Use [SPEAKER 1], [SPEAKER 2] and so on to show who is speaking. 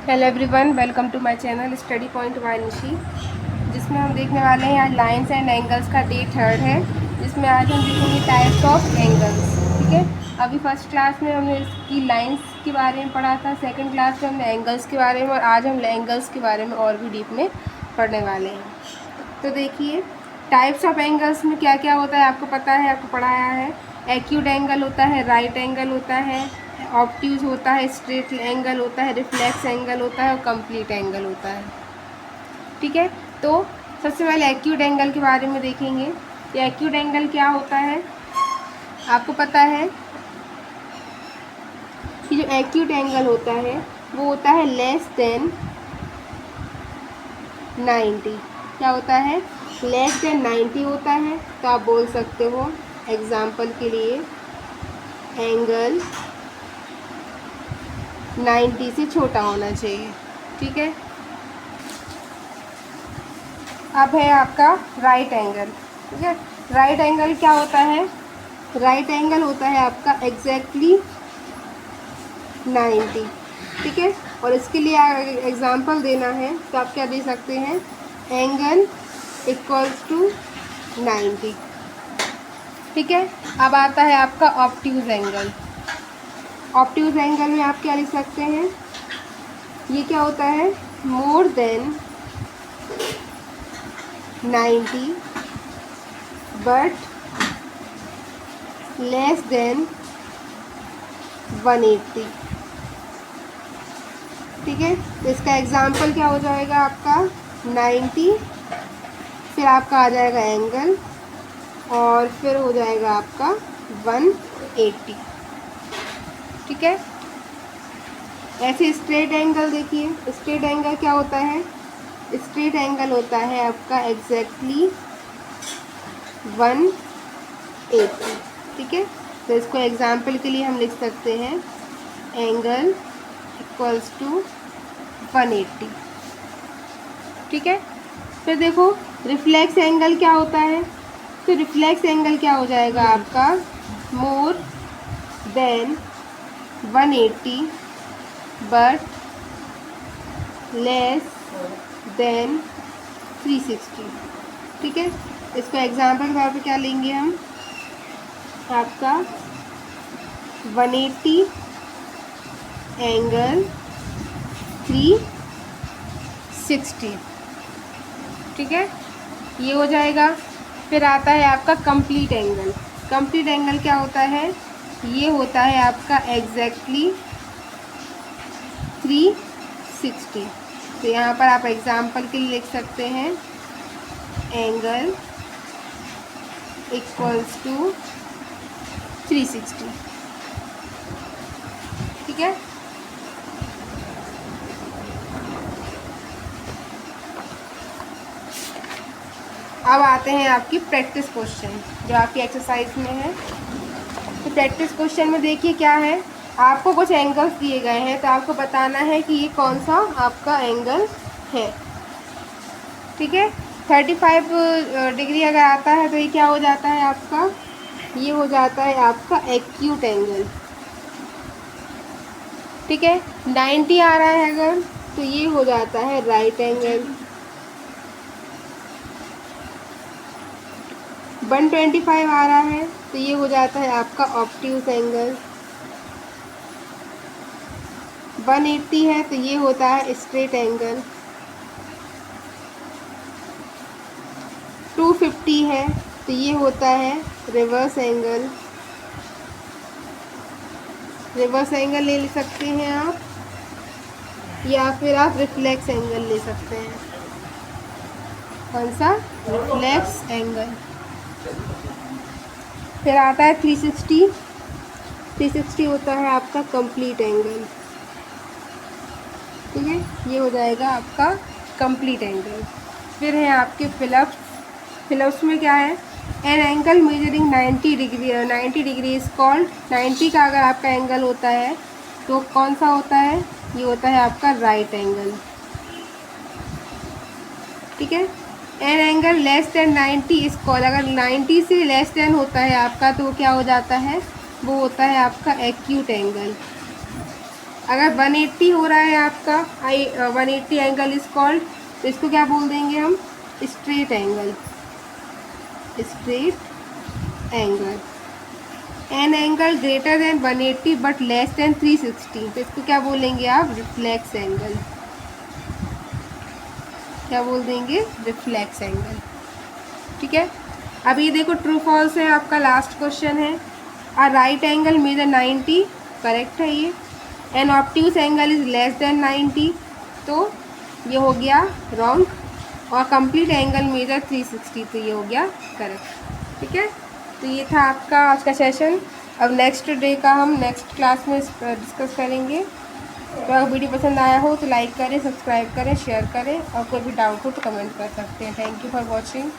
[SPEAKER 1] Hello everyone, welcome to my channel study point by Nishi, जिसमें हम देखने वाले हैं आज लाइंस एंड एंगल्स का डे 3 है, जिसमें आज हम देखेंगे टाइप्स ऑफ एंगल्स। ठीक है, अभी फर्स्ट क्लास में हमने इसकी लाइंस के बारे में पढ़ा था, सेकंड क्लास में हमने एंगल्स के बारे में, और आज हम एंगल्स के बारे में और भी डीप में पढ़ने वाले हैं। तो देखिए, टाइप्स ऑफ एंगल्स में क्या क्या होता है आपको पता है, आपको पढ़ाया है। एक्यूट एंगल होता है, राइट एंगल होता है, ऑब्ट्यूज होता है, स्ट्रेट एंगल होता है, रिफ्लेक्स एंगल होता है और कंप्लीट एंगल होता है। ठीक है, तो सबसे पहले एक्यूट एंगल के बारे में देखेंगे। ये एक्यूट एंगल क्या होता है आपको पता है कि जो एक्यूट एंगल होता है वो होता है लेस देन 90। क्या होता है? लेस देन 90 होता है। तो आप बोल सकते हो एग्जाम्पल के लिए एंगल 90 से छोटा होना चाहिए। ठीक है, अब है आपका राइट एंगल। ठीक है, राइट एंगल क्या होता है? राइट एंगल होता है आपका एग्जैक्टली 90। ठीक है, और इसके लिए एग्जांपल देना है तो आप क्या दे सकते हैं? Angle equals to 90। ठीक है, अब आता है आपका ऑब्ट्यूज एंगल। ऑब्ट्यूज एंगल में आप क्या लिख सकते हैं? ये क्या होता है? More than 90 but less than 180। ठीक है, तो इसका एग्जाम्पल क्या हो जाएगा आपका? 90, फिर आपका आ जाएगा एंगल और फिर हो जाएगा आपका 180। ठीक है, ऐसे स्ट्रेट एंगल देखिए। स्ट्रेट एंगल क्या होता है? स्ट्रेट एंगल होता है आपका एग्जैक्टली 180। ठीक है, तो इसको एग्जाम्पल के लिए हम लिख सकते हैं एंगल इक्वल्स टू 180। ठीक है, फिर देखो रिफ्लेक्स एंगल क्या होता है? तो रिफ्लेक्स एंगल क्या हो जाएगा आपका? More than 180 but less than 360। ठीक है, इसको एग्जाम्पल के तौर पे क्या लेंगे हम? आपका 180 एंगल 360। ठीक है, ये हो जाएगा। फिर आता है आपका कंप्लीट एंगल। कंप्लीट एंगल क्या होता है? ये होता है आपका एग्जैक्टली 360। तो यहाँ पर आप एग्जाम्पल के लिए लिख सकते हैं एंगल इक्वल्स टू 360। ठीक है, अब आते हैं आपकी प्रैक्टिस क्वेश्चन जो आपकी एक्सरसाइज में है। तो प्रैक्टिस क्वेश्चन में देखिए क्या है, आपको कुछ एंगल्स दिए गए हैं तो आपको बताना है कि ये कौन सा आपका एंगल है। ठीक है, 35 डिग्री अगर आता है तो ये क्या हो जाता है आपका? ये हो जाता है आपका एक्यूट एंगल। ठीक है, 90 आ रहा है अगर तो ये हो जाता है राइट एंगल। 125 आ रहा है तो ये हो जाता है आपका ऑब्ट्यूज एंगल। 180 है तो ये होता है स्ट्रेट एंगल। 250 है तो ये होता है रिवर्स एंगल। रिवर्स एंगल ले सकते हैं आप, या फिर आप रिफ्लेक्स एंगल ले सकते हैं। कौन सा? Reflex angle. फिर आता है 360। 360 होता है आपका कंप्लीट एंगल। ठीक है, ये हो जाएगा आपका कंप्लीट एंगल। फिर है आपके फिलप्स। फिलप्स में क्या है? An angle measuring 90 degree. 90 degree is called. 90 का अगर आपका एंगल होता है तो कौन सा होता है? ये होता है आपका राइट एंगल। ठीक है, an angle less than 90 is called. अगर 90 से लेस देन होता है आपका तो वो क्या हो जाता है? वो होता है आपका एक्यूट एंगल। अगर 180 हो रहा है आपका 180 एंगल इज कॉल्ड, तो इसको क्या बोल देंगे हम, straight angle. Straight angle. An angle greater than 180 but less than 360, तो इसको क्या बोलेंगे आप, रिफ्लेक्स एंगल। क्या बोल देंगे, रिफ्लेक्स एंगल। ठीक है। अब ये देखो ट्रू फॉल्स है, आपका लास्ट क्वेश्चन है। A right angle measure 90, correct है ये। An obtuse angle is less than 90, तो ये हो गया रॉन्ग। और कंप्लीट एंगल मेजर 360, तो ये हो गया करेक्ट। ठीक है। तो ये था आपका आज का सेशन। अब नेक्स्ट डे का हम नेक्स्ट क्लास में डिस्कस करेंगे। तो अगर वीडियो पसंद आया हो तो लाइक करें, सब्सक्राइब करें, शेयर करें, और कोई भी डाउट हो तो कमेंट कर सकते हैं। Thank you for watching.